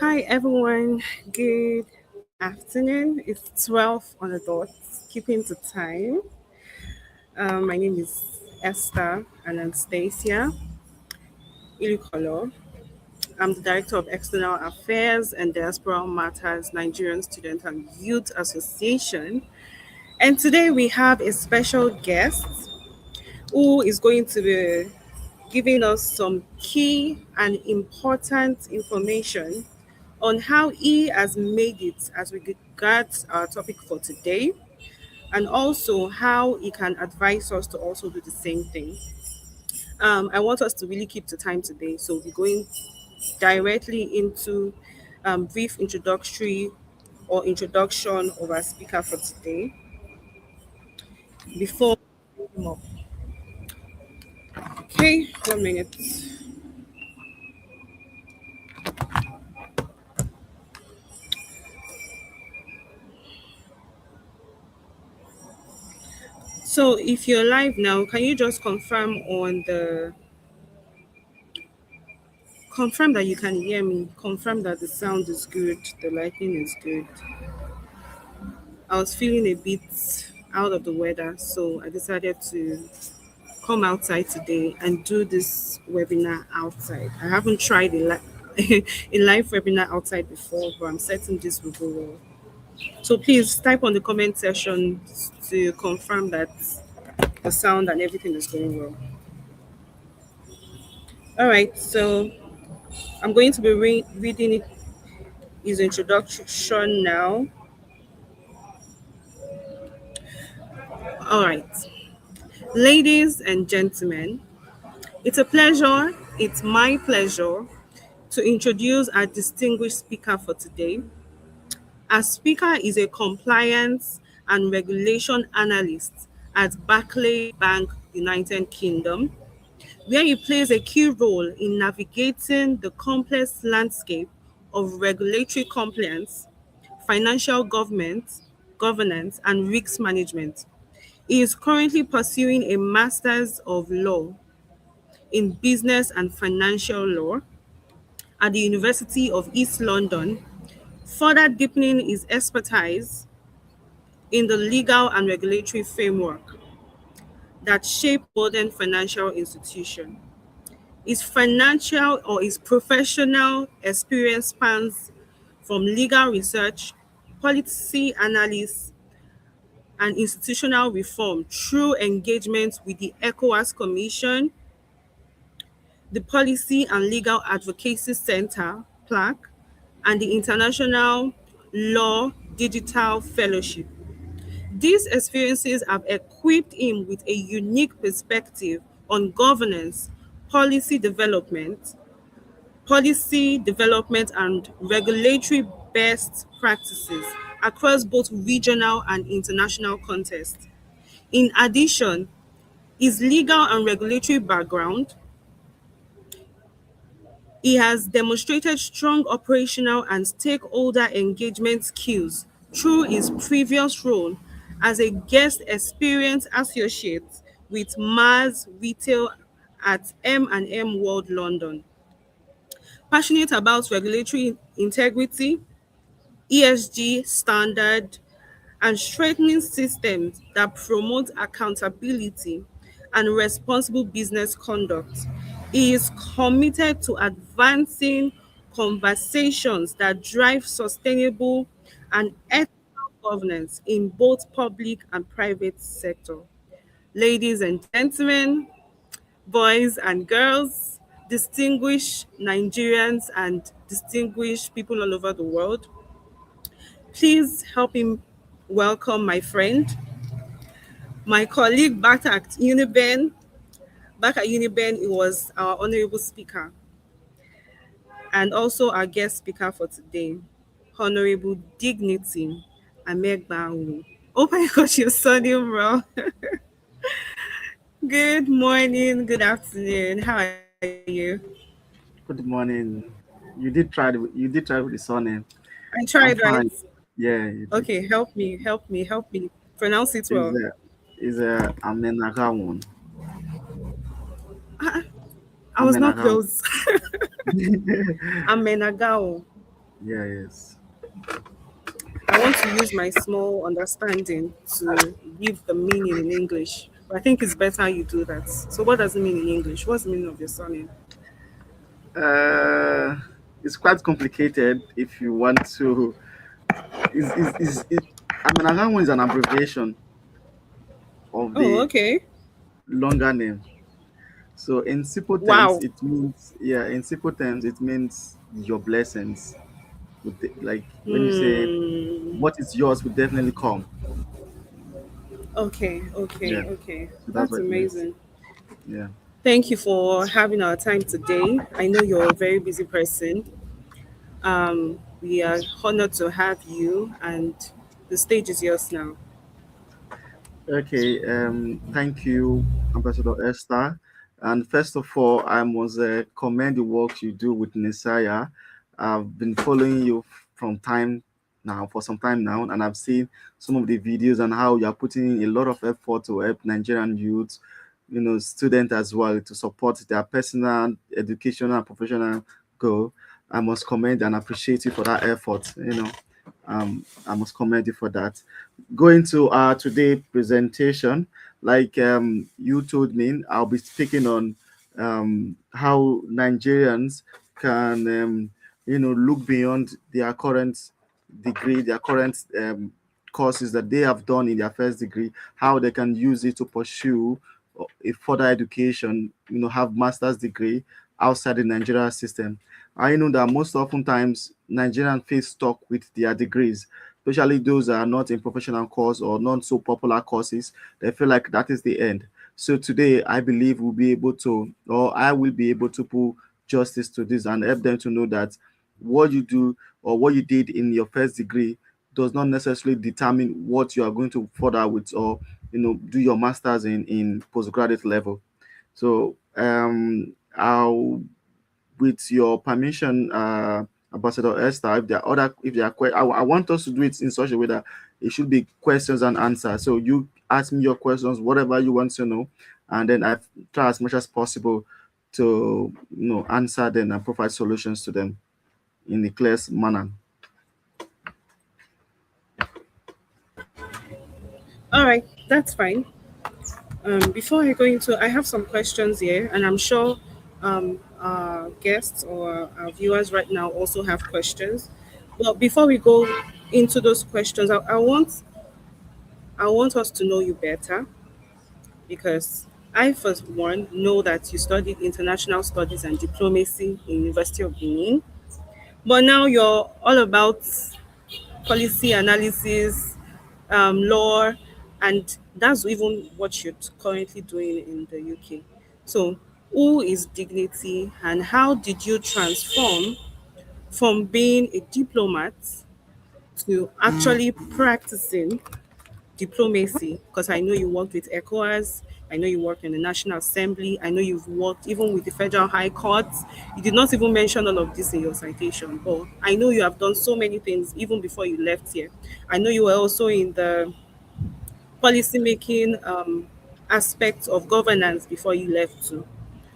Hi everyone, good afternoon. It's 12 on the dot, keeping to time. My name is Esther and Anastasia Ilukholor. I'm the Director of External Affairs and Diaspora Matters Nigerian Student and Youth Association. And today we have a special guest who is going to be giving us some key and important information on how he has made it as we regards our topic for today, and also how he can advise us to also do the same thing. I want us to really keep the time today, so we're going directly into brief introductory or introduction of our speaker for today. Before, okay, 1 minute. So, if you're live now, can you just confirm that you can hear me? Confirm that the sound is good, the lighting is good. I was feeling a bit out of the weather, so I decided to come outside today and do this webinar outside. I haven't tried a live webinar outside before, but I'm certain this will go well. So please type on the comment section to confirm that the sound and everything is going well. All right, so I'm going to be reading his introduction now. All right, ladies and gentlemen, it's my pleasure to introduce our distinguished speaker for today. Our speaker is a compliance and regulation analyst at Barclays Bank, United Kingdom, where he plays a key role in navigating the complex landscape of regulatory compliance, financial governance, and risk management. He is currently pursuing a Master's of Law in Business and Financial Law at the University of East London, further deepening his expertise in the legal and regulatory framework that shape modern financial institutions. His professional experience spans from legal research, policy analysis, and institutional reform through engagement with the ECOWAS Commission, the Policy and Legal Advocacy Center, PLAC, and the International Law Digital Fellowship. These experiences have equipped him with a unique perspective on governance, policy development, and regulatory best practices across both regional and international contexts. In addition, his legal and regulatory background, he has demonstrated strong operational and stakeholder engagement skills through his previous role as a guest experience associate with Mars Retail at M&M World London. Passionate about regulatory integrity, ESG standard, and strengthening systems that promote accountability and responsible business conduct. He is committed to advancing conversations that drive sustainable and ethical governance in both public and private sector. Ladies and gentlemen, boys and girls, distinguished Nigerians and distinguished people all over the world, please help him welcome my friend, my colleague Back at Uniben, he was our honorable speaker and also our guest speaker for today, Honorable Dignity Amegbawu. Oh my gosh, you're sounding wrong. Good morning, good afternoon. How are you? Good morning. You did try with the surname. I I'm tried, right? fine. Yeah, you did. Okay, help me. Pronounce it Is well. a Amenagawon. Ah, I was not Amenagawon. close. Amenagao. Yeah, yes. I want to use my small understanding to give the meaning in English. But I think it's better you do that. So what does it mean in English? What's the meaning of your surname? Uh, it's quite complicated if you want to. I mean, Angan is an abbreviation of Oh, the okay. longer name. So in simple terms, Wow. it means, yeah, in simple terms, it means your blessings. Like when you say Hmm. what is yours will definitely come. Okay, Yeah. okay, okay. So that's That's what it means. amazing. Yeah. Thank you for having our time today. I know you're a very busy person. We are honored to have you, and the stage is yours now. Okay, thank you, Ambassador Esther. And first of all, I must commend the work you do with Messiah. I've been following you from time now, for some time now, and I've seen some of the videos and how you are putting in a lot of effort to help Nigerian youths, students as well, to support their personal, educational, and professional goal. I must commend and appreciate you for that effort. I must commend you for that. Going to our today presentation, like you told me, I'll be speaking on how Nigerians can, look beyond their current degree, their current courses that they have done in their first degree, how they can use it to pursue a further education, have master's degree outside the Nigeria system. I know that most oftentimes Nigerians feel stuck with their degrees, especially those that are not in professional course or not so popular courses. They feel like that is the end. So today, I believe we'll be able to, or I will be able to put justice to this and help them to know that what you do or what you did in your first degree does not necessarily determine what you are going to further with, or do your masters in postgraduate level. So I'll, with your permission, Ambassador Esther, if there are I want us to do it in such a way that it should be questions and answers. So you ask me your questions, whatever you want to know, and then I try as much as possible to answer them and provide solutions to them in the clearest manner. All right, that's fine. Before I go into, I have some questions here, and I'm sure our guests or our viewers right now also have questions. But before we go into those questions, I want us to know you better because I, first one, know that you studied international studies and diplomacy in University of Benin, but now you're all about policy analysis, law, and that's even what you're currently doing in the UK. So, who is Dignity, and how did you transform from being a diplomat to actually practicing diplomacy? Because I know you worked with ECOWAS, I know you worked in the National Assembly, I know you've worked even with the Federal High Court. You did not even mention all of this in your citation, but I know you have done so many things even before you left here. I know you were also in the policy making aspects of governance before you left too.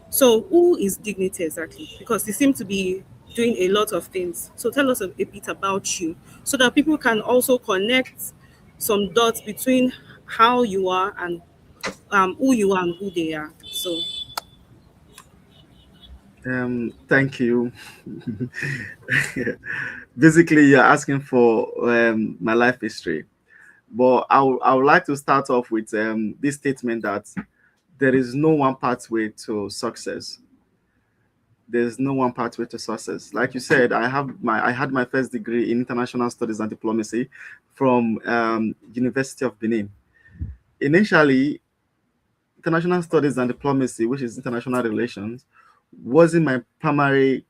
So, who is Dignity exactly? Because you seem to be doing a lot of things. So, tell us a bit about you so that people can also connect some dots between how you are and who you are and who they are. So, Thank you. Basically, you're asking for my life history, but I would like to start off with this statement that there is no one pathway to success. There's no one pathway to success. Like you said, I had my first degree in international studies and diplomacy from University of Benin. Initially, international studies and diplomacy, which is international relations, wasn't my primary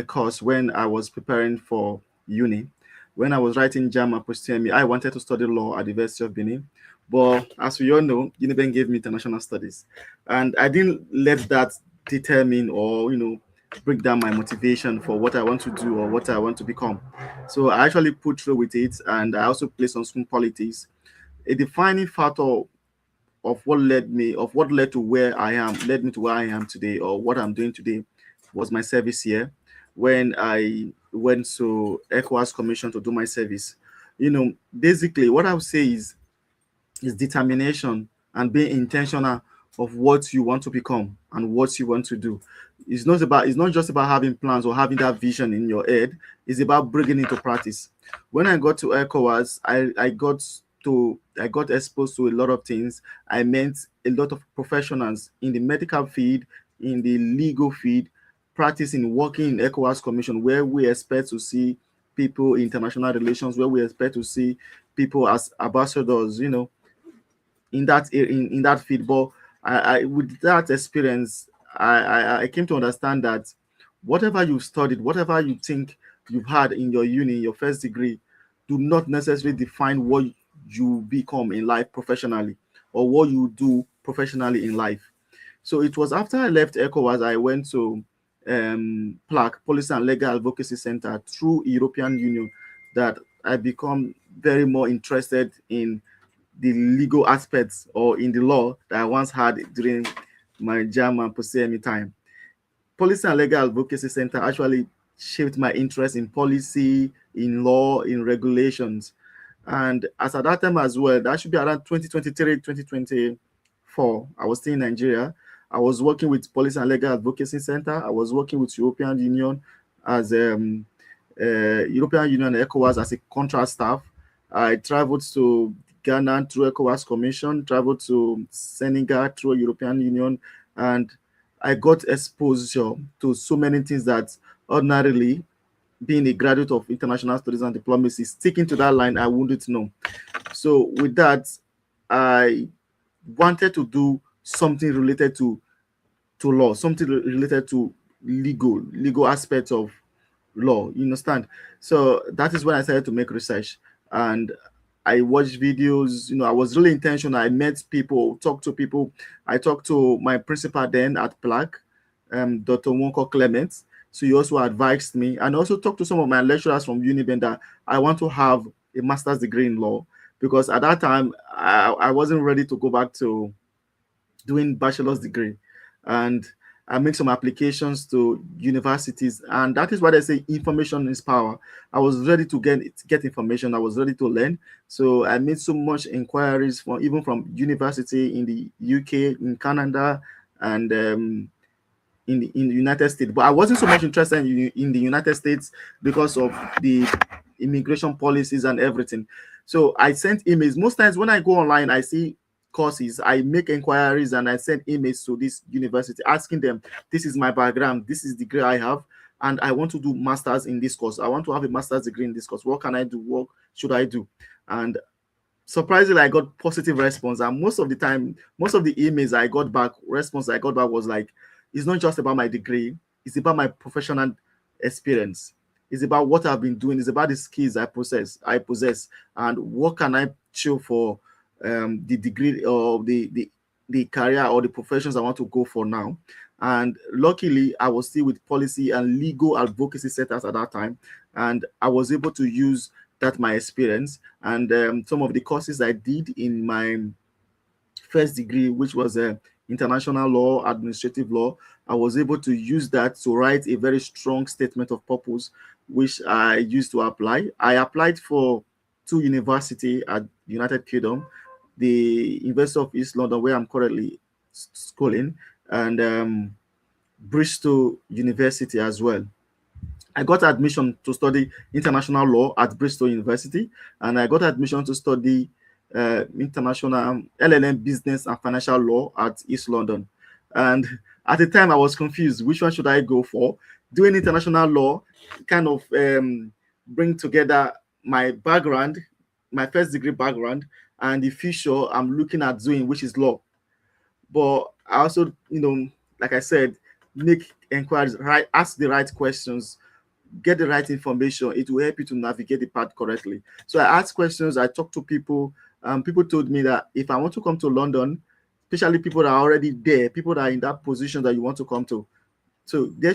course when I was preparing for uni. When I was writing JAM and post I wanted to study law at the University of Benin. But as we all know, UNIBEN gave me international studies. And I didn't let that determine or, break down my motivation for what I want to do or what I want to become. So I actually put through with it, and I also placed on school politics. A defining factor of what led to where I am, led me to where I am today, or what I'm doing today, was my service here. When I went to ECOWAS Commission to do my service. Basically, what I would say is determination and being intentional of what you want to become and what you want to do. It's not just about having plans or having that vision in your head. It's about bringing it to practice. When I got to ECOWAS, I got exposed to a lot of things. I met a lot of professionals in the medical field, in the legal field, practicing working in ECOWAS Commission, where we expect to see people in international relations, where we expect to see people as ambassadors, in that field. But I with that experience, I came to understand that whatever you've studied, whatever you think you've had in your uni, your first degree, do not necessarily define what you become in life professionally or what you do professionally in life. So it was after I left ECOWAS, I went to PLAC, Policy and Legal Advocacy Center, through European Union, that I become very more interested in the legal aspects or in the law that I once had during my JAM and post time. Policy and Legal Advocacy Center actually shaped my interest in policy, in law, in regulations. And as at that time as well, that should be around 2023, 2024, I was still in Nigeria. I was working with Policy and Legal Advocacy Center. I was working with European Union as European Union and ECOWAS as a contract staff. I traveled to Ghana through ECOWAS Commission, traveled to Senegal through European Union, and I got exposure to so many things that ordinarily, being a graduate of international studies and diplomacy, sticking to that line, I wouldn't know. So with that, I wanted to do something related to law, something related to legal aspects of law. You understand? So that is when I started to make research, and I watched videos. I was really intentional. I met people, talked to people. I talked to my principal then at PLAC, Dr. Wonko Clement. So he also advised me, and also talked to some of my lecturers from Uniben that I want to have a master's degree in law, because at that time I wasn't ready to go back to doing bachelor's degree. And I make some applications to universities, and that is why they say information is power. I was ready to get information. I was ready to learn. So I made so much inquiries from even from university in the UK, in Canada, and in the United States. But I wasn't so much interested in the United States because of the immigration policies and everything. So I sent emails. Most times when I go online, I see courses, I make inquiries, and I send emails to this university asking them, this is my background, this is the degree I have, and I want to do masters in this course. I want to have a master's degree in this course. What can I do? What should I do? And surprisingly, I got positive response. And most of the time, most of the emails I got back, response I got back was like, it's not just about my degree, it's about my professional experience. It's about what I've been doing. It's about the skills I possess, and what can I show for the degree or the career or the professions I want to go for now. And luckily, I was still with policy and legal advocacy centers at that time, and I was able to use that my experience and some of the courses I did in my first degree, which was international law, administrative law. I was able to use that to write a very strong statement of purpose, which I used to apply. I applied for two universities at United Kingdom, the University of East London, where I'm currently schooling, and Bristol University as well. I got admission to study international law at Bristol University, and I got admission to study international LLM business and financial law at East London. And at the time, I was confused. Which one should I go for? Doing international law kind of bring together my background, my first degree background, and the future I'm looking at doing, which is law. But I also, like I said, make inquiries, right, ask the right questions, get the right information. It will help you to navigate the path correctly. So I asked questions, I talked to people. People told me that if I want to come to London, especially people that are already there, people that are in that position that you want to come to, so they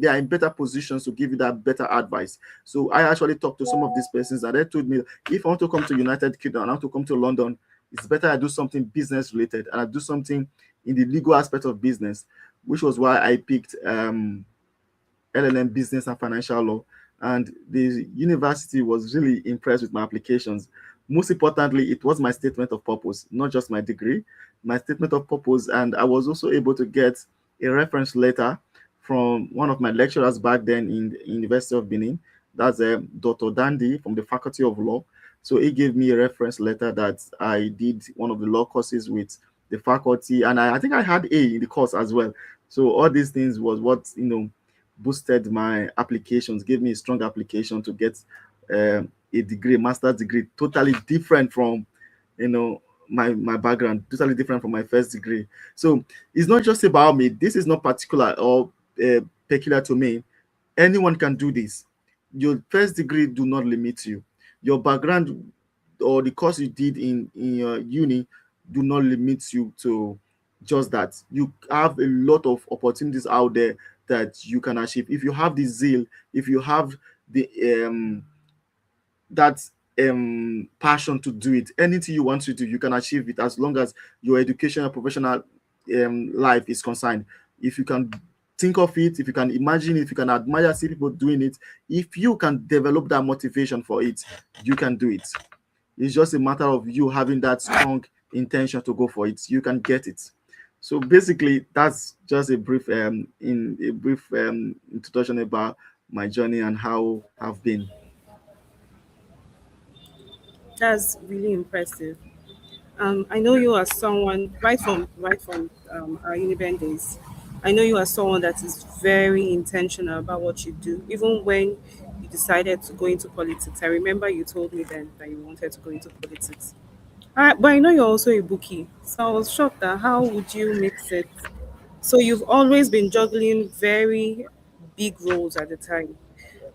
are in better positions to give you that better advice. So I actually talked to some of these persons, and they told me if I want to come to United Kingdom and I want to come to London, it's better I do something business related and I do something in the legal aspect of business, which was why I picked LLM business and financial law. and the university was really impressed with my applications. Most importantly, it was my statement of purpose, not just my degree, my statement of purpose. And I was also able to get a reference letter from one of my lecturers back then in the University of Benin. That's Dr. Dandy from the Faculty of Law. So he gave me a reference letter that I did one of the law courses with the faculty, and I think I had A in the course as well. So all these things was what boosted my applications, gave me a strong application to get a degree, a master's degree, totally different from my background, totally different from my first degree. So it's not just about me. This is not particular or peculiar to me. Anyone can do this. Your first degree do not limit you. Your background or the course you did in your uni do not limit you to just that. You have a lot of opportunities out there that you can achieve if you have the zeal, if you have the that passion to do it. Anything you want to do, you can achieve it as long as your educational professional life is concerned. If you can think of it, if you can imagine it, if you can admire, see people doing it, if you can develop that motivation for it, you can do it. It's just a matter of you having that strong intention to go for it. You can get it. So basically, that's just a brief introduction about my journey and how I've been. That's really impressive. I know you are someone right from our Uniben days. I know you are someone that is very intentional about what you do, even when you decided to go into politics. I remember you told me then that you wanted to go into politics. But I know you're also a bookie, so I was shocked that how would you mix it? So you've always been juggling very big roles at the time.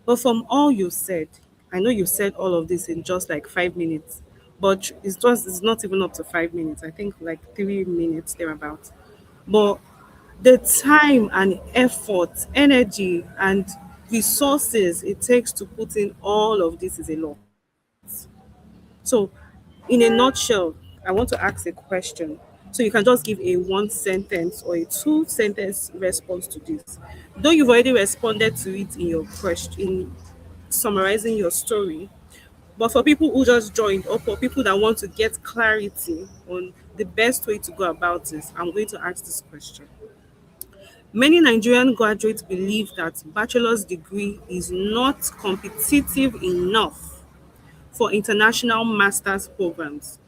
But from all you said, I know you said all of this in just like 5 minutes, but it's not even up to 5 minutes. I think like 3 minutes thereabout. But the time and effort, energy and resources it takes to put in all of this is a lot. So, in a nutshell, I want to ask a question. So you can just give a one sentence or a two-sentence response to this. Though you've already responded to it in your question, in summarizing your story, but for people who just joined or for people that want to get clarity on the best way to go about this, I'm going to ask this question. Many Nigerian graduates believe that bachelor's degree is not competitive enough for international master's programs.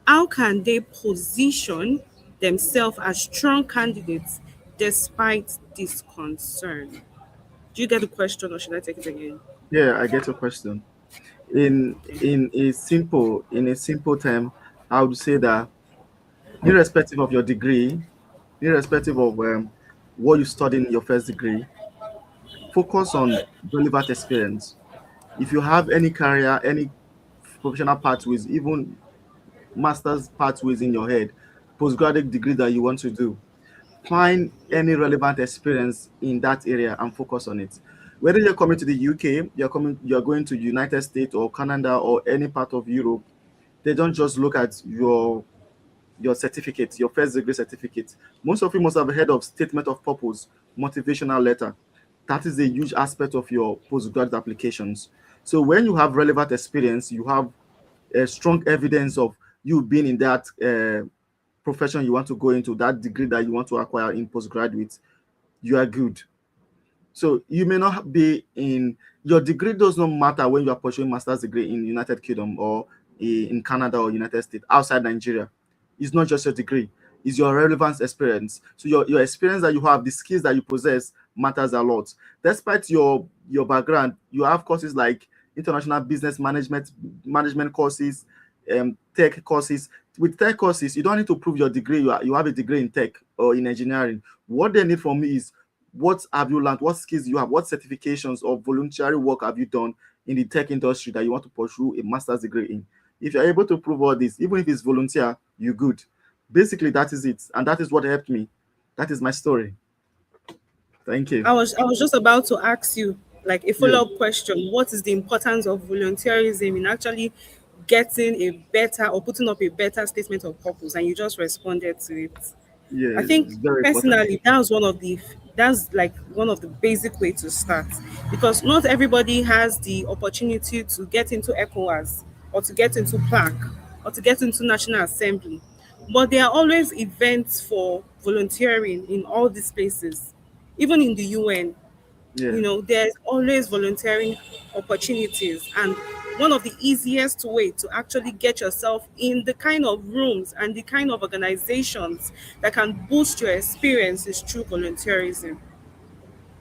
How can they position themselves as strong candidates despite this concern? Do you get the question or should I take it again? Yeah, I get your question. In a simple term, I would say that irrespective of your degree, irrespective of what you studied in your first degree, focus on relevant experience. If you have any career, any professional pathways, even master's pathways in your head, postgraduate degree that you want to do, find any relevant experience in that area and focus on it. Whether you're coming to the UK, you're going to United States or Canada or any part of Europe, they don't just look at your certificate, your first degree certificate. Most of you must have heard of statement of purpose, motivational letter. That is a huge aspect of your postgraduate applications. So when you have relevant experience, you have a strong evidence of you being in that profession you want to go into, that degree that you want to acquire in postgraduate, you are good. So you may not be in your degree does not matter when you are pursuing master's degree in United Kingdom or in Canada or United States outside Nigeria. It's not just your degree, it's your relevance experience. So your experience that you have, the skills that you possess matters a lot. Despite your background, you have courses like international business management courses, tech courses. With tech courses, you don't need to prove your degree. You have a degree in tech or in engineering. What they need from me is what have you learned, what skills you have, what certifications or voluntary work have you done in the tech industry that you want to pursue a master's degree in. If you're able to prove all this, even if it's volunteer, you're good. Basically, that is it, and that is what helped me. That is my story. Thank you. I was just about to ask you like a Yeah, follow-up question. What is the importance of volunteerism in actually getting a better or putting up a better statement of purpose? And you just responded to it. yeah, I think it's very important. personally that was one of the That's like one of the basic way to start, because not everybody has the opportunity to get into ECOWAS or to get into PLAC or to get into National Assembly. But there are always events for volunteering in all these places, even in the UN. Yeah. There's always volunteering opportunities, and one of the easiest way to actually get yourself in the kind of rooms and the kind of organizations that can boost your experience is through volunteerism.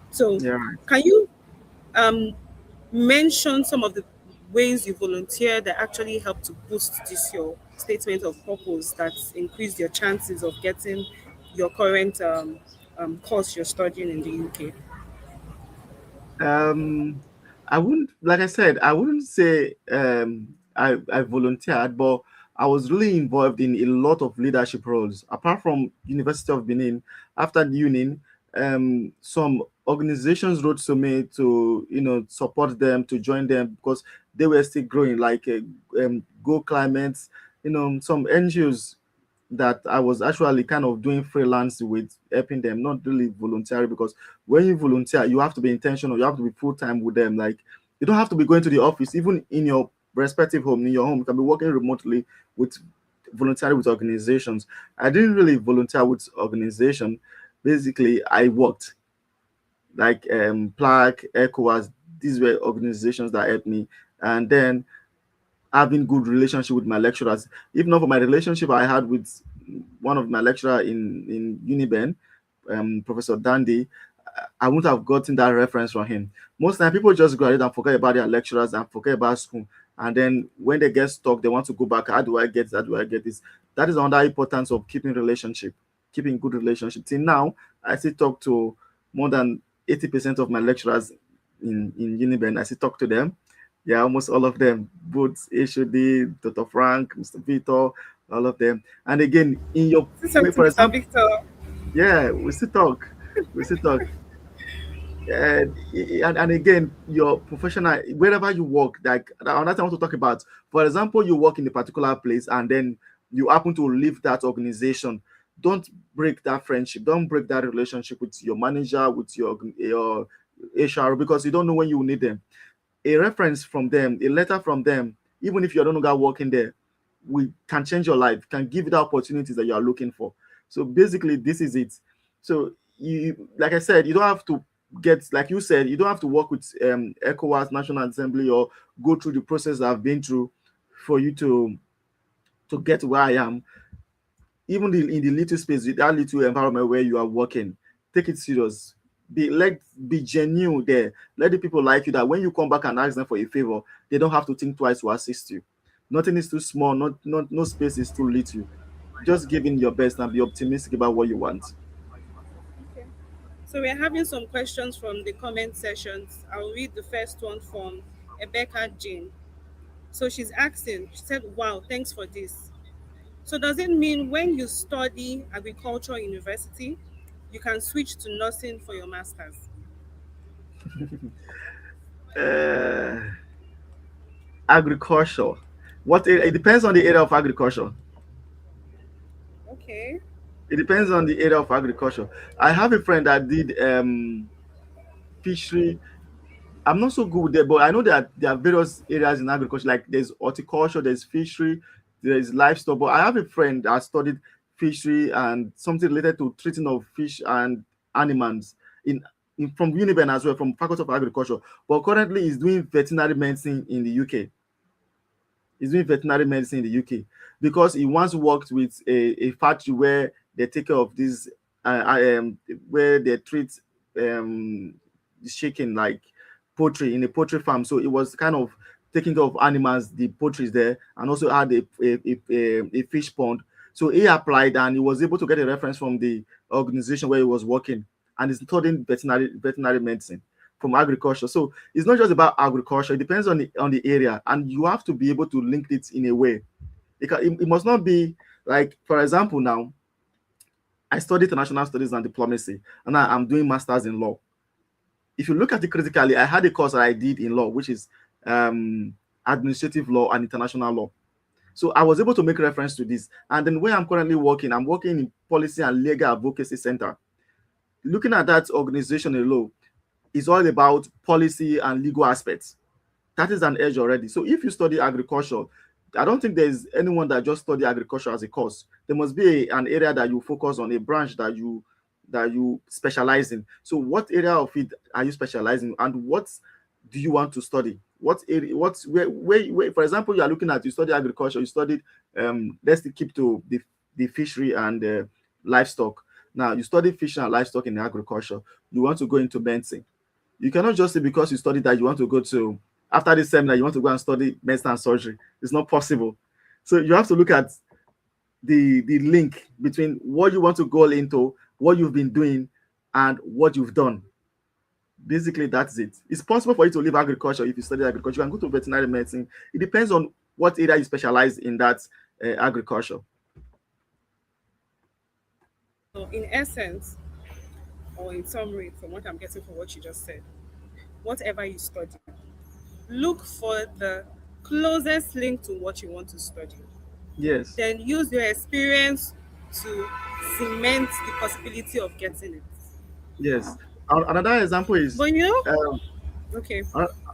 So Yeah. can you um mention some of the ways you volunteer that actually help to boost this your statement of purpose, that increase your chances of getting your current course you're studying in the UK? Um, I wouldn't, like I said, I wouldn't say I volunteered, but I was really involved in a lot of leadership roles. Apart from University of Benin, after the uni, some organizations wrote to me to support them, to join them because they were still growing, like Go Climates, some NGOs that I was actually kind of doing freelance with, helping them, not really voluntary, because when you volunteer, you have to be intentional, you have to be full time with them. Like, you don't have to be going to the office, even in your respective home, in your home, you can be working remotely with voluntary with organizations. I didn't really volunteer with organization. Basically, I worked like Plaque, ECOWAS, these were organizations that helped me. And then having good relationship with my lecturers. If not for my relationship I had with one of my lecturer in Uniben, Professor Dandy, I wouldn't have gotten that reference from him. Most time people just graduate and forget about their lecturers and forget about school. And then when they get stuck, they want to go back. How do I get that? How do I get this? That is another importance of keeping relationship, keeping good relationship. Till now, I still talk to more than 80% of my lecturers in Uniben. I still talk to them. Yeah, almost all of them, both HOD, Dr. Frank, Mr. Victor, all of them. And again, in your, This is to for Mr. example, Victor. yeah, we still talk. We still talk. And again, your professional, wherever you work, like another thing I want to talk about. For example, you work in a particular place and then you happen to leave that organization. Don't break that friendship. Don't break that relationship with your manager, with your HR, because you don't know when you will need them. A reference from them, a letter from them, even if you're no longer working there, we can change your life, can give you the opportunities that you are looking for. So basically, this is it. So you, like I said, you don't have to get, like you said, you don't have to work with ECOWAS, National Assembly, or go through the process I've been through for you to get where I am. Even in the little space, that little environment where you are working, take it serious. Be genuine there. Let the people like you, that when you come back and ask them for a favor, they don't have to think twice to assist you. Nothing is too small, no space is too little. Just give in your best and be optimistic about what you want. Okay. So we're having some questions from the comment sessions. I'll read the first one from Rebecca Jane. So she's asking, she said, wow, thanks for this. So does it mean when you study agriculture university, you can switch to nursing for your master's? uh, Agriculture, it depends on the area of agriculture. Okay. It depends on the area of agriculture. I have a friend that did fishery. I'm not so good with that, but I know that there are various areas in agriculture. Like there's horticulture, there's fishery, there's livestock. But I have a friend that studied fishery and something related to treating of fish and animals from Uniben as well, from Faculty of Agriculture. But currently, he's doing veterinary medicine in the UK. He's doing veterinary medicine in the UK because he once worked with a factory where they take care of this, where they treat um, the chicken, like poultry, in a poultry farm. So it was kind of taking care of animals, the poultry is there, and also had a fish pond. So he applied and he was able to get a reference from the organization where he was working, and he's studying veterinary medicine from agriculture. So it's not just about agriculture. It depends on the area, and you have to be able to link it in a way. It must not be like, for example, now I studied international studies and diplomacy, and I'm doing masters in law. If you look at it critically, I had a course that I did in law, which is administrative law and international law. So I was able to make reference to this. And then where I'm currently working, I'm working in policy and legal advocacy center. looking at that organization alone is all about policy and legal aspects. That is an edge already. So if you study agriculture, I don't think there's anyone that just study agriculture as a course. There must be an area that you focus on, a branch that you specialize in. So what area of it are you specializing, and what do you want to study? What area? What's where for example, you are looking at, you study agriculture, you studied let's keep to the fishery and livestock. Now you study fish and livestock in agriculture. You want to go into medicine. You cannot just say because you study that you want to go to, after this seminar you want to go and study medicine and surgery. It's not possible. So you have to look at the link between what you want to go into, what you've been doing, and what you've done. Basically, that's it. It's possible for you to leave agriculture if you study agriculture. You can go to veterinary medicine. It depends on what area you specialize in that agriculture. So, in essence, or in summary, from what I'm getting from what you just said, whatever you study, look for the closest link to what you want to study. Yes, Then use your experience to cement the possibility of getting it. yes. Another example is But you know, um, okay,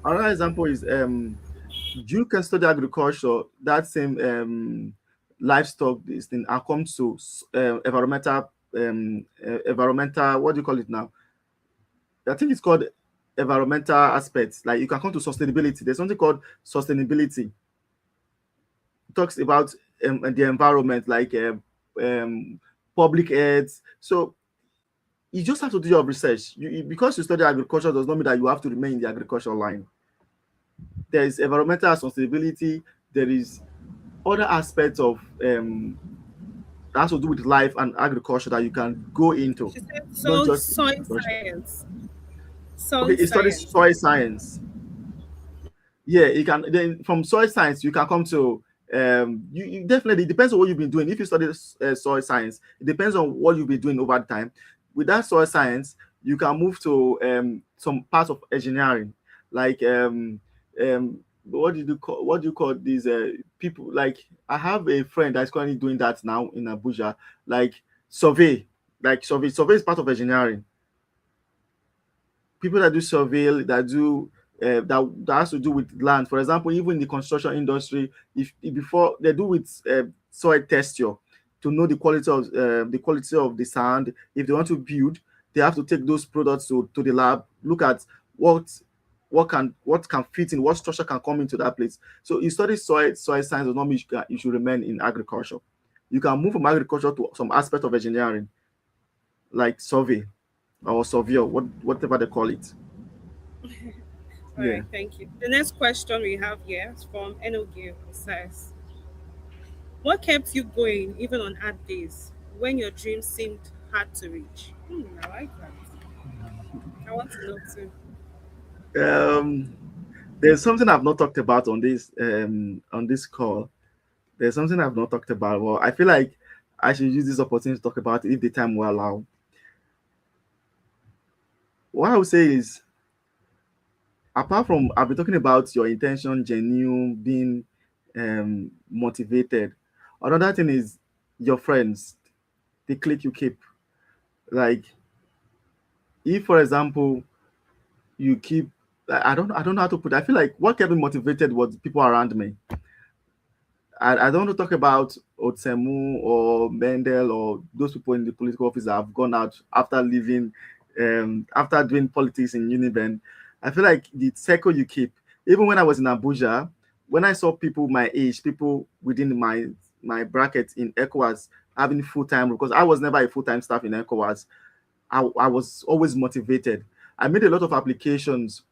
another example is you can study agriculture, that same livestock this thing, and come to environmental, what do you call it now? I think it's called environmental aspects. Like you can come to sustainability. There's something called sustainability. It talks about the environment, like public health. So you just have to do your research. Because you study agriculture does not mean that you have to remain in the agricultural line. There is environmental sustainability. There is other aspects of that has to do with life and agriculture that you can go into, she said not so just soil agriculture. science. Soil Okay, it studies science. soil science. Yeah, you can then from soil science you can come to you definitely, it depends on what you've been doing. If you study soil science, it depends on what you've been doing over time. With that soil science, you can move to some parts of engineering, like what do you call these people? Like I have a friend that's currently doing that now in Abuja, like survey, survey is part of engineering. People that do survey, that do that has to do with land. For example, even in the construction industry, if before they do with soil texture to know the quality of the sand. If they want to build, they have to take those products to the lab, look at what what can fit in, what structure can come into that place. So you study soil science does not mean you should remain in agriculture. You can move from agriculture to some aspect of engineering, like survey or surveyor, whatever they call it. All Yeah. right, thank you. The next question we have here is from Enoge. It says, what kept you going even on hard days when your dreams seemed hard to reach? I like that. I want to know too. Um, there's something I've not talked about on this call. There's something I've not talked about. Well, I feel like I should use this opportunity to talk about it if the time will allow. What I would say is, apart from I've been talking about your intention, genuine, being motivated. Another thing is your friends, the clique you keep. Like, if for example you keep, I don't know how to put it. I feel like what kept me motivated was people around me. I don't want to talk about Otsemu or Mendel or those people in the political office that have gone out after leaving, after doing politics in Uniben. I feel like the circle you keep, even when I was in Abuja, when I saw people my age, people within my bracket in ECOWAS having full time, because I was never a full time staff in ECOWAS, I was always motivated. I made a lot of applications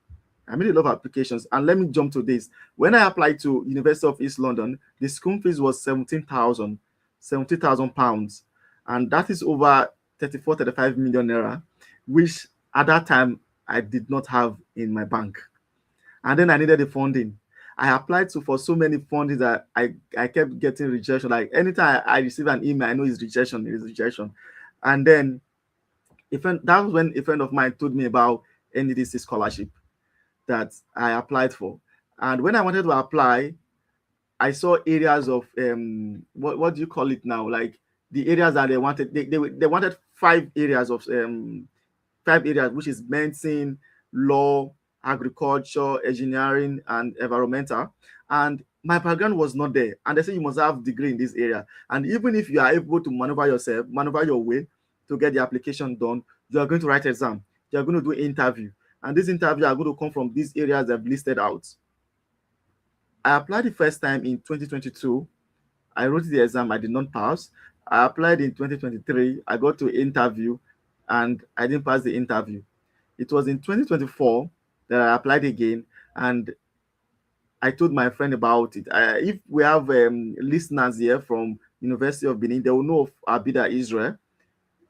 and let me jump to this. When I applied to University of East London, the school fees was 70,000 pounds, and that is over 35 million naira, which at that time I did not have in my bank. And then I needed the funding. I applied to for so many funding that I kept getting rejection. Like anytime I receive an email, I know it's rejection. And then that was when a friend of mine told me about NEDC scholarship that I applied for. And when I wanted to apply, I saw areas of what do you call it now? Like the areas that they wanted, they wanted 5 areas of five areas, which is medicine, law, agriculture, engineering, and environmental. And my background was not there. And they say you must have degree in this area. And even if you are able to maneuver yourself, maneuver your way to get the application done, you are going to write exam. You are going to do interview. And this interview are going to come from these areas I've listed out. I applied the first time in 2022. I wrote the exam, I did not pass. I applied in 2023. I got to interview and I didn't pass the interview. It was in 2024 that I applied again and I told my friend about it. If we have listeners here from University of Benin, they will know of Abida Israel.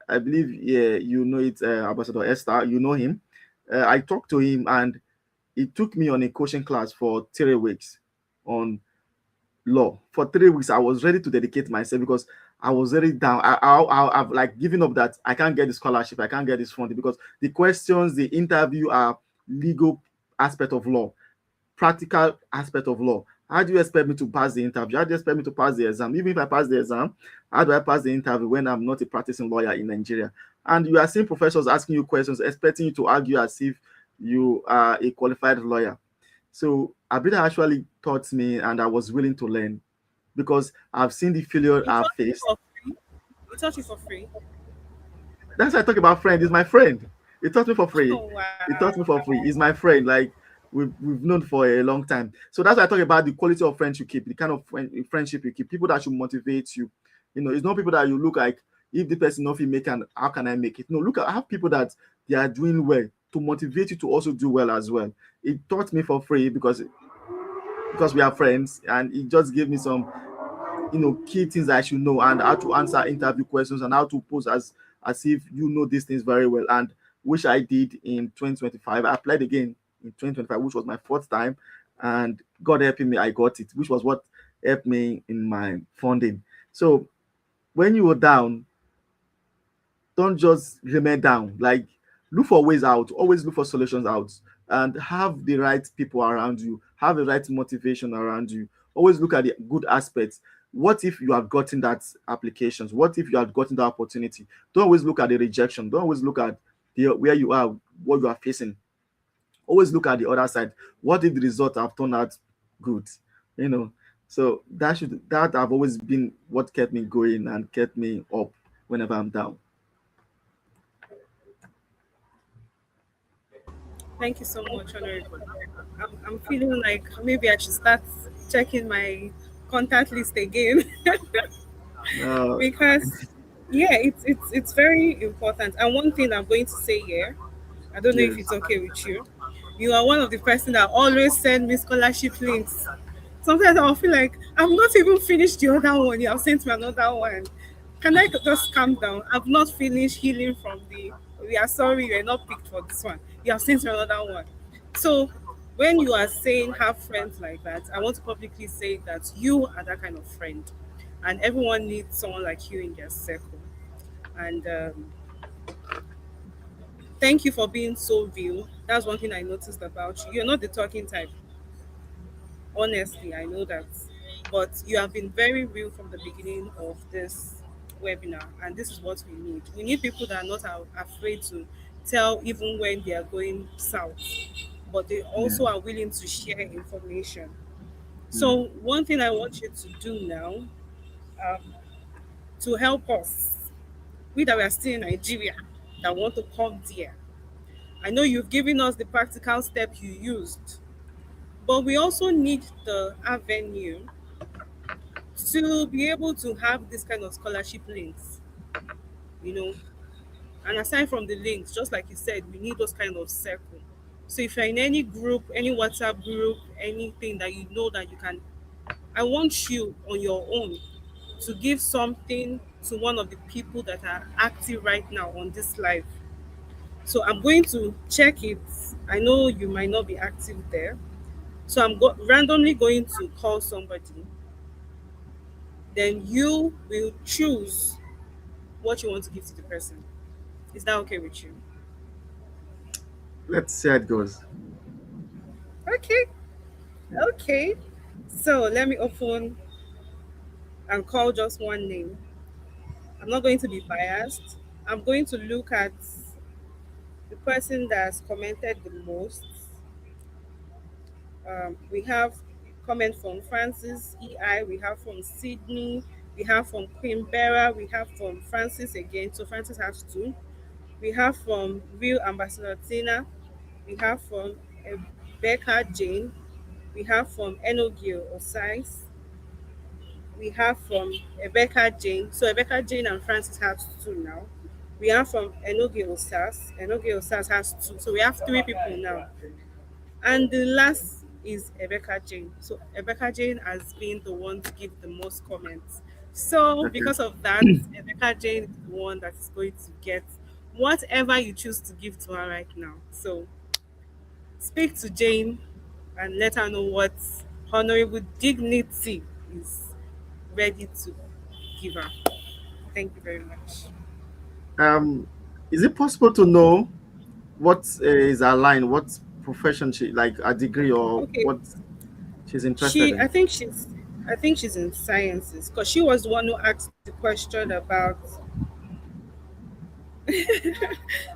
I believe yeah, you know it, Ambassador Esther. You know him. I talked to him and he took me on a coaching class for 3 weeks on law. For 3 weeks, I was ready to dedicate myself because I was very down. I've like given up that I can't get the scholarship, I can't get this funding because the questions, the interview are legal aspect of law, practical aspect of law. How do you expect me to pass the interview? How do you expect me to pass the exam? Even if I pass the exam, how do I pass the interview when I'm not a practicing lawyer in Nigeria? And you are seeing professors asking you questions, expecting you to argue as if you are a qualified lawyer. So Abida actually taught me, and I was willing to learn because I've seen the failure He I've taught you faced. for free. He taught you for free. That's why I talk about friend. He's my friend. He taught me for free. Oh He taught me wow. for free. He's my friend. Like we've known for a long time. So that's why I talk about the quality of friends you keep, the kind of friendship you keep. People that should motivate you. You know, it's not people that you look like if the person not make and how can I make it? No, look, I have people that they are doing well to motivate you to also do well as well. It taught me for free because we are friends, and it just gave me some key things I should know and how to answer interview questions and how to pose as if you know these things very well. And which I did in 2025. I applied again in 2025, which was my fourth time, and God helping me, I got it, which was what helped me in my funding. So when you were down, don't just remain down. Like look for ways out, always look for solutions out, and have the right people around you, have the right motivation around you. Always look at the good aspects. What if you have gotten that applications? What if you have gotten that opportunity? Don't always look at the rejection. Don't always look at where you are, what you are facing. Always look at the other side. What if the result have turned out good? You know. So that have always been what kept me going and kept me up whenever I'm down. Thank you so much, Honorable. I'm feeling like maybe I should start checking my contact list again Uh, because yeah, it's very important. And one thing I'm going to say here, I don't know if yes. it's okay with you. You are one of the person that always send me scholarship links. Sometimes I'll feel like I'm not even finished the other one. You have sent me another one. Can I just calm down? I've not finished healing from the. We are sorry, you are not picked for this one. You have sent me another one. So when you are saying have friends like that, I want to publicly say that you are that kind of friend, and everyone needs someone like you in their circle. And thank you for being so real. That's one thing I noticed about you. You're not the talking type. Honestly, I know that. But you have been very real from the beginning of this webinar, and this is what we need. We need people that are not afraid to tell even when they are going south, but they Yeah. also are willing to share information. Yeah. So, one thing I want you to do now um, to help us, we that we are still in Nigeria, that want to come there. I know you've given us the practical step you used, but we also need the avenue to be able to have this kind of scholarship links, you know. And aside from the links, just like you said, we need those kind of circle. So if you're in any group, any WhatsApp group, anything that you know that you can, I want you on your own to give something to one of the people that are active right now on this live. So I'm going to check it. I know you might not be active there. So randomly going to call somebody. Then you will choose what you want to give to the person. Is that okay with you? Let's see how it goes. Okay, okay. So let me open and call just one name. I'm not going to be biased. I'm going to look at The person that has commented the most, we have comment from Francis EI, we have from Sydney, we have from Queen Bera, we have from Francis again. So Francis has two. We have from Real Ambassador Tina, we have from Becca Jane, we have from Enogil Osais, we have from Rebecca Jane. So Rebecca Jane and Francis have two now. We have from Enoge Osas. Enoge Osas has two. So we have three people now. And the last is Rebecca Jane. So Rebecca Jane has been the one to give the most comments. So Okay. because of that, Rebecca Jane is the one that is going to get whatever you choose to give to her right now. So speak to Jane and let her know what honorable dignity is ready to give her. Thank you very much. Um, is it possible to know what is her line, what profession she like, a degree, or Okay, what she's interested in? I think she's in sciences because she was the one who asked the question about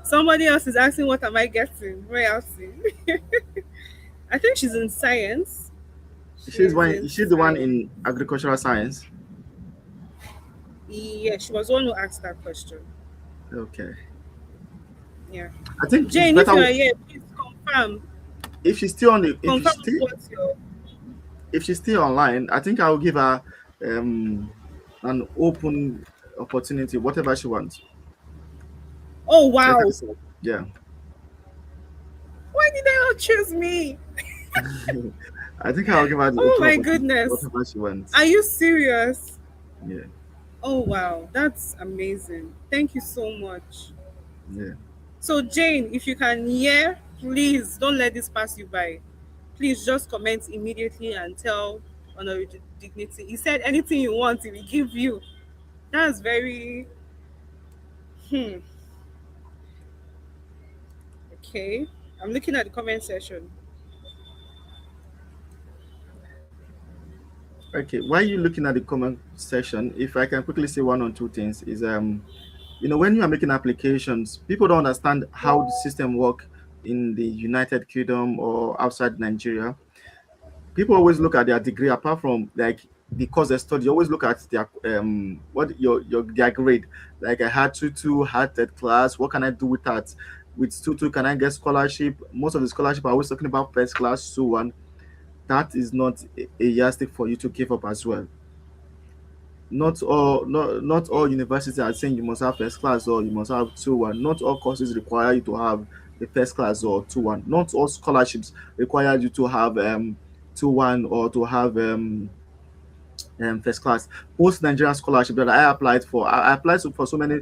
somebody else is asking what am I getting royalty. I think she's in science. She's She's one. in Is she the one science. in agricultural science? Yeah, she was the one who asked that question. Okay. Yeah. I think it's Jane, if better you are here, please confirm. if she's still on the Confirm what your if she's still online. I think I'll give her um an open opportunity, whatever she wants. oh Let her wow. decide. Yeah. Why did they not choose me? I think I'll give her the Oh open my opportunity, goodness. whatever she wants. Are you serious? Yeah. Oh wow, that's amazing. Thank you so much. Yeah. So Jane, if you can hear, please don't let this pass you by. Please just comment immediately and tell Honorable Dignity. He said anything you want, he will give you. That's very hmm. Okay. I'm looking at the comment section. Okay. While you looking at the comment section, if I can quickly say one or two things, is when you are making applications, people don't understand how the system work in the United Kingdom or outside Nigeria. People always look at their degree apart from like the course they study. Always look at their what your their grade. Like I had two had that class. What can I do with that? With two, can I get scholarship? Most of the scholarship are always talking about first class, so on. That is not a yardstick for you to give up as well. Not all Okay. universities are saying you must have first class or you must have 2-1. Not all courses require you to have the first class or 2-1. Not all scholarships require you to have 2-1 or to have first class. Most Nigerian scholarship that I applied for, I applied for so many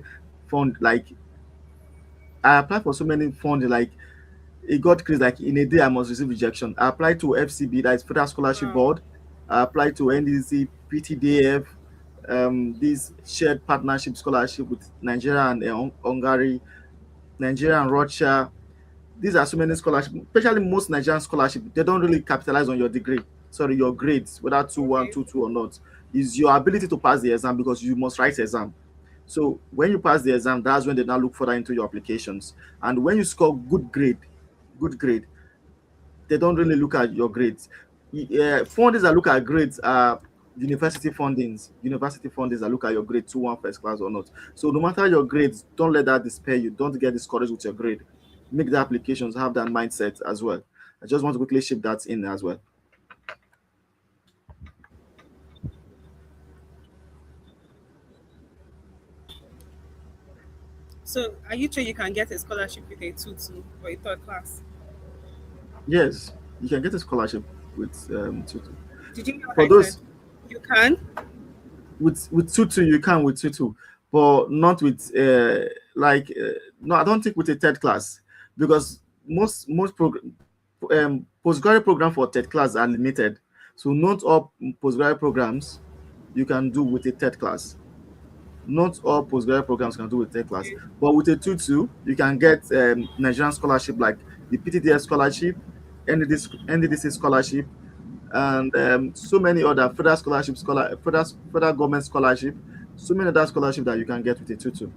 fund like I applied for so many funds like it got crazy. Like in a day, I must receive rejection. I applied to FCB, that is Federal Scholarship Wow. Board. I applied to NDC, PTDF, this shared partnership scholarship with Nigeria and Hungary, Nigeria and Russia. These are so many scholarships, especially most Nigerian scholarship. They don't really capitalize on your degree. Sorry, your grades, whether 2-1, Okay. 2-2 or not, is your ability to pass the exam because you must write exam. So when you pass the exam, that's when they now look further into your applications. And when you score good grade, they don't really look at your grades. Fundings that look at grades are university fundings that look at your grade 2-1 first class or not. So no matter your grades, don't let that despair you. Don't get discouraged with your grade. Make the applications, have that mindset as well. I just want to quickly ship that in as well. So are you sure you can get a scholarship with a 2-2 for a third class? Yes, you can get a scholarship with tutu. Did you hear what For I said? those You can? with tutu, you can with tutu, but not with no, I don't think with a third class because postgraduate program for third class are limited. So not all postgraduate programs you can do with a third class. Not all postgraduate programs can do with third class, Okay. but with a tutu, you can get Nigerian scholarship like the PTDS scholarship, NDDC scholarship, and so many other federal government scholarship, so many other scholarship that you can get with a tutu.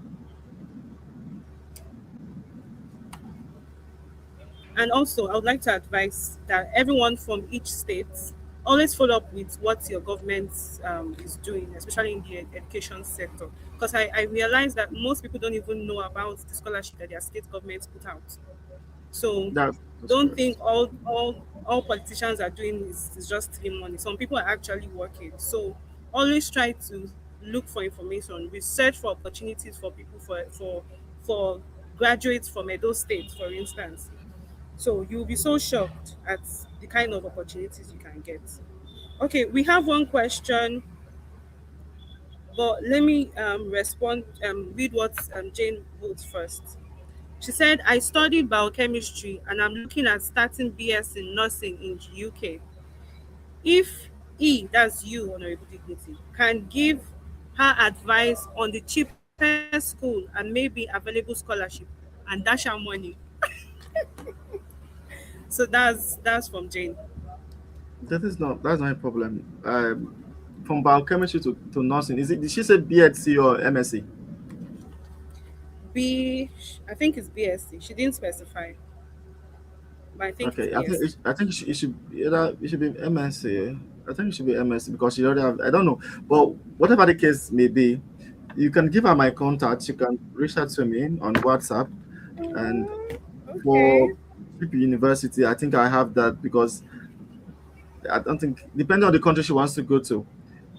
And also, I would like to advise that everyone from each state always follow up with what your government is doing, especially in the education sector. Because I realize that most people don't even know about the scholarship that their state governments put out. So That's don't correct. think all politicians are doing is just stealing money. Some people are actually working. So always try to look for information, research for opportunities for people for graduates from Edo State, for instance. So you'll be so shocked at the kind of opportunities you can get. Okay, we have one question, but let me read what Jane wrote first. She said, I studied biochemistry and I'm looking at starting BS in nursing in the UK. If that's you, Honorable Dignity, can give her advice on the cheapest school and maybe available scholarship and dash her money. So that's from Jane. That's not a problem. From biochemistry to nursing, is it? Did she say BSc or MSc? B, I think it's BSc. She didn't specify, but I think it's Okay, I think BSc. it should be MSc. I think it should be MSc because she already have. I don't know, but whatever the case may be, you can give her my contact. You can reach out to me on WhatsApp, and Okay. for PP University, I think I have that because I don't think depending on the country she wants to go to.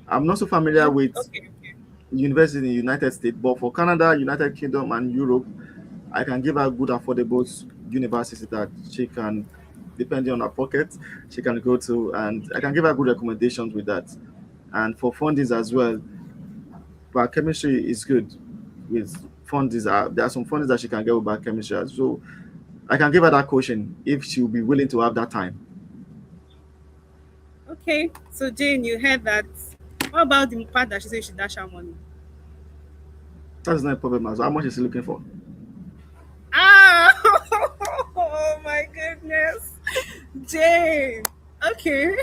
I'm not so familiar with Okay. Okay. university in the United States, but for Canada, United Kingdom, and Europe, I can give her good, affordable university that she can, depending on her pocket, she can go to, and I can give her good recommendations with that. And for fundings as well, biochemistry is good with fundings. There are some fundings that she can get with biochemistry, so I can give her that caution if she will be willing to have that time. Okay. So Jane, you heard that. What about the part that she said she dash her money? That's not a problem as well. How much is she looking for? Ah! Oh my goodness, Jane. Okay.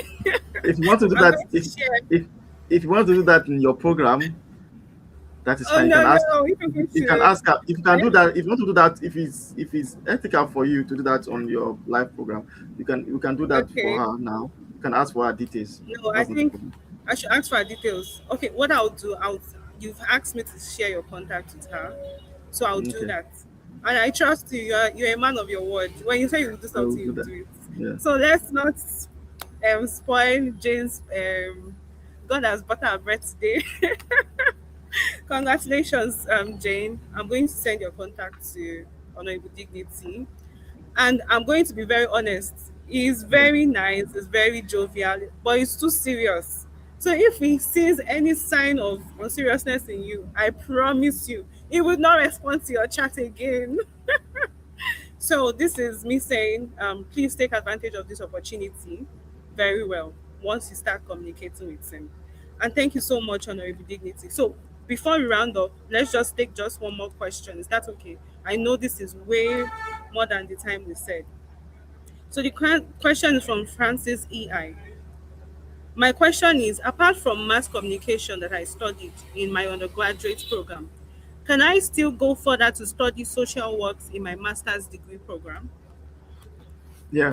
If you want to do I'm that, going to share. if if you want to do that in your program, that is Oh fine. You no, can ask. no, you people You can should. ask her if you can Eh? do that. If you want to do that, if it's ethical for you to do that on your live program, you can do that for Okay. her now. You can ask for her details. No, I That's not a think problem. I should ask for her details. Okay, what I'll do, you've asked me to share your contact with her, so I'll do Okay, that. And I trust you. You're a man of your word. When you say you will do I will something, do you that. do it. Yeah. So let's not spoil Jane's. God has butter our bread today. Congratulations, Jane. I'm going to send your contact to Honorable Dignity. And I'm going to be very honest. He's Yeah. very nice, he's very jovial, but he's too serious. So if he sees any sign of unseriousness in you, I promise you, he would not respond to your chat again. So this is me saying, please take advantage of this opportunity very well once you start communicating with him. And thank you so much, Honorable Dignity. So before we round up, let's just take just one more question. Is that okay? I know this is way more than the time we said. So the question is from Francis EI. My question is, apart from mass communication that I studied in my undergraduate program, can I still go further to study social works in my master's degree program? Yeah.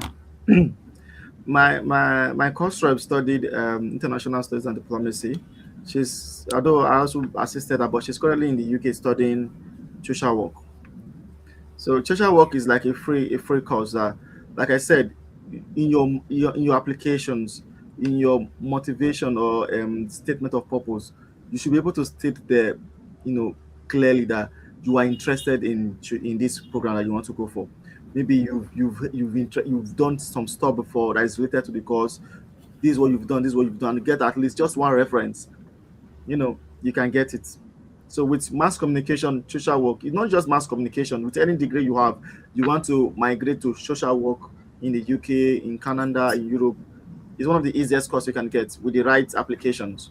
My course rep studied international studies and diplomacy. She's although I also assisted her, but she's currently in the UK studying social work. So social work is like a free course that, like I said, in your applications, in your motivation or statement of purpose, you should be able to state there, clearly that you are interested in this program that you want to go for. Maybe you've done some stuff before that is related to the course. This is what you've done. This is what you've done. Get at least just one reference, you can get it. So with mass communication, social work, it's not just mass communication. With any degree you have, you want to migrate to social work in the UK, in Canada, in Europe, it's one of the easiest course you can get with the right applications.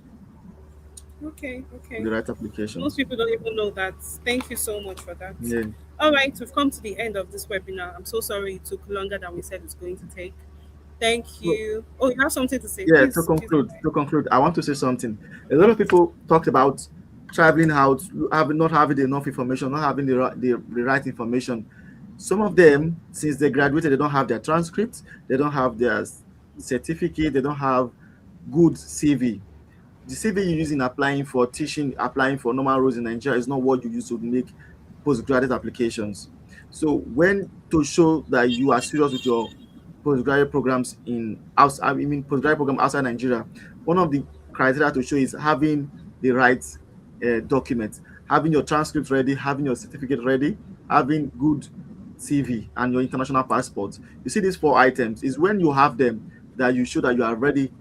Okay, With okay. the right Most applications. people don't even know that. Thank you so much for that. Yeah. All right, we've come to the end of this webinar. I'm so sorry it took longer than we said it's going to take. Thank So, you. Oh, you have something to say? yeah, to Please go conclude, ahead. to conclude, I want to say something. A lot of people talked about traveling out, having not having enough information, not having the right information. Some of them, since they graduated, they don't have their transcripts, they don't have their certificate, they don't have good CV. The CV you use in applying for teaching, applying for normal roles in Nigeria is not what you use to make postgraduate applications. So when to show that you are serious with your postgraduate programs in outside, I mean postgraduate program outside Nigeria, one of the criteria to show is having the right documents, having your transcript ready, having your certificate ready, having good CV and your international passport. You see these four items is when you have them that you show that you are ready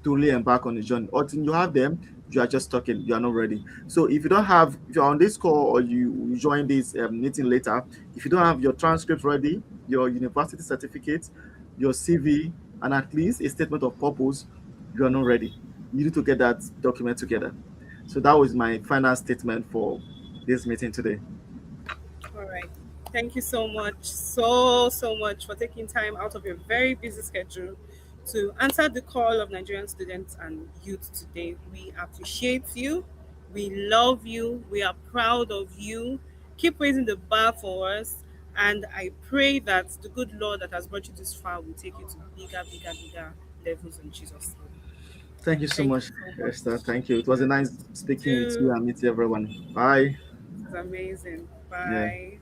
to really embark on the journey. Until you have them, you are just talking, you are not ready. So if you don't have, if you're on this call or you join this meeting later, if you don't have your transcript ready, your university certificate, your CV, and at least a statement of purpose, you are not ready. You need to get that document together. So that was my final statement for this meeting today. All right. Thank you so much, so much for taking time out of your very busy schedule to answer the call of Nigerian students and youth today. We appreciate you. We love you. We are proud of you. Keep raising the bar for us. And I pray that the good Lord that has brought you this far will take you to bigger, bigger, bigger levels in Jesus' name. Thank you so Thank you much, so Esther. much. Thank you. It was a nice You speaking with you too. and meet everyone. Bye. It's amazing. Yeah. Bye.